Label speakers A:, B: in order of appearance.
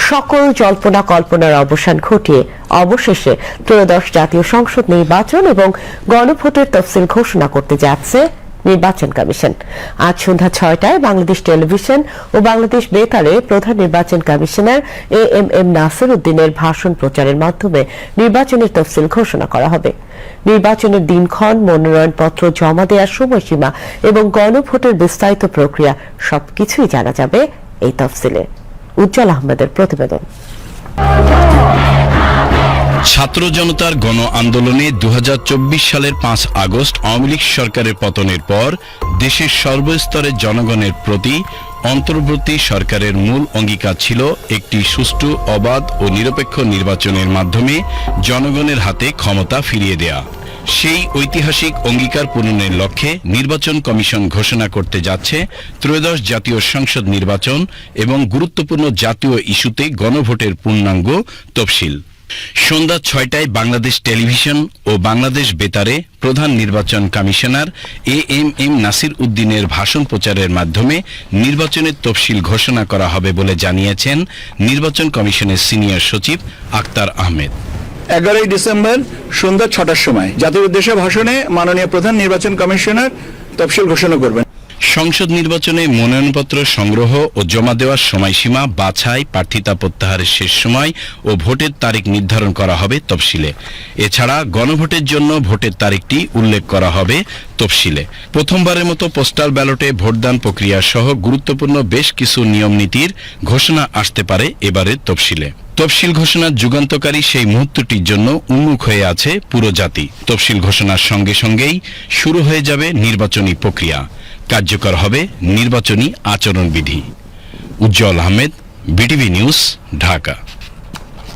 A: সকল জল্পনা কল্পনার অবসান ঘটিয়ে অবশেষে ত্রয়োদশ জাতীয় সংসদ নির্বাচন এবং গণভোটের তফসিল ঘোষণা করতে যাচ্ছে নির্বাচন কমিশন। আজ সন্ধ্যা ৬টায় বাংলাদেশ টেলিভিশন ও বাংলাদেশ বেতারে প্রধান নির্বাচন কমিশনার এএমএম নাসির উদ্দিনের ভাষণ প্রচারের মাধ্যমে নির্বাচনের তফসিল ঘোষণা করা হবে। নির্বাচনের দিনক্ষণ, মনোনয়নপত্র জমা দেওয়ার সময়সীমা এবং গণভোটের বিস্তারিত প্রক্রিয়া সবকিছুই জানা যাবে এই তফসিলে। উজ্জ্বল আহমেদের প্রতিবেদন।
B: ছাত্র জনতার গণ আন্দোলনে ২০২৪ সালের ৫ আগস্ট আওয়ামী লীগ সরকারের পতনের পর দেশের সর্বস্তরের জনগণের প্রতি অন্তর্বর্তী সরকারের মূল অঙ্গীকার ছিল একটি সুষ্ঠু, অবাধ ও নিরপেক্ষ নির্বাচনের মাধ্যমে জনগণের হাতে ক্ষমতা ফিরিয়ে দেয়া। সেই ঐতিহাসিক অঙ্গীকার পূরণের লক্ষ্যে নির্বাচন কমিশন ঘোষণা করতে যাচ্ছে ত্রয়োদশ জাতীয় সংসদ নির্বাচন এবং গুরুত্বপূর্ণ জাতীয় ইস্যুতে গণভোটের পূর্ণাঙ্গ তফসিল। সন্ধ্যা ৬টায় বাংলাদেশ টেলিভিশন ও বাংলাদেশ বেতারে প্রধান নির্বাচন কমিশনার এএমএম নাসির উদ্দিনের ভাষণ প্রচারের মাধ্যমে নির্বাচনের তফসিল ঘোষণা করা হবে বলে জানিয়েছেন নির্বাচন কমিশনের সিনিয়র সচিব আক্তার আহমেদ।
C: ১১ই ডিসেম্বর সন্ধ্যা ৬টার সময় জাতির উদ্দেশ্যে ভাষণে মাননীয় প্রধান নির্বাচন কমিশনার তফসিল ঘোষণা করবেন।
B: সংসদ নির্বাচনে মনোনয়নপত্র সংগ্রহ ও জমা দেওয়ার সময়সীমা, বাছাই, প্রার্থিতা প্রত্যাহারের শেষ সময় ও ভোটের তারিখ নির্ধারণ করা হবে তফসিলে। এছাড়া গণভোটের জন্য ভোটের তারিখটি উল্লেখ করা হবে তফসিলে। প্রথমবারের মতো পোস্টাল ব্যালটে ভোটদান প্রক্রিয়া সহ গুরুত্বপূর্ণ বেশ কিছু নিয়ম নীতির ঘোষণা আসতে পারে এবারের তফসিলে। তফসিল ঘোষণার যুগান্তকারী সেই মুহূর্তটির জন্য উন্মুখ হয়ে আছে পুরো জাতি। তফসিল ঘোষণার সঙ্গে সঙ্গেই শুরু হয়ে যাবে নির্বাচনী প্রক্রিয়া, কার্যকর হবে নির্বাচনী আচরণবিধি। উজ্জ্বল আহমেদ, বিটিভি নিউজ, ঢাকা।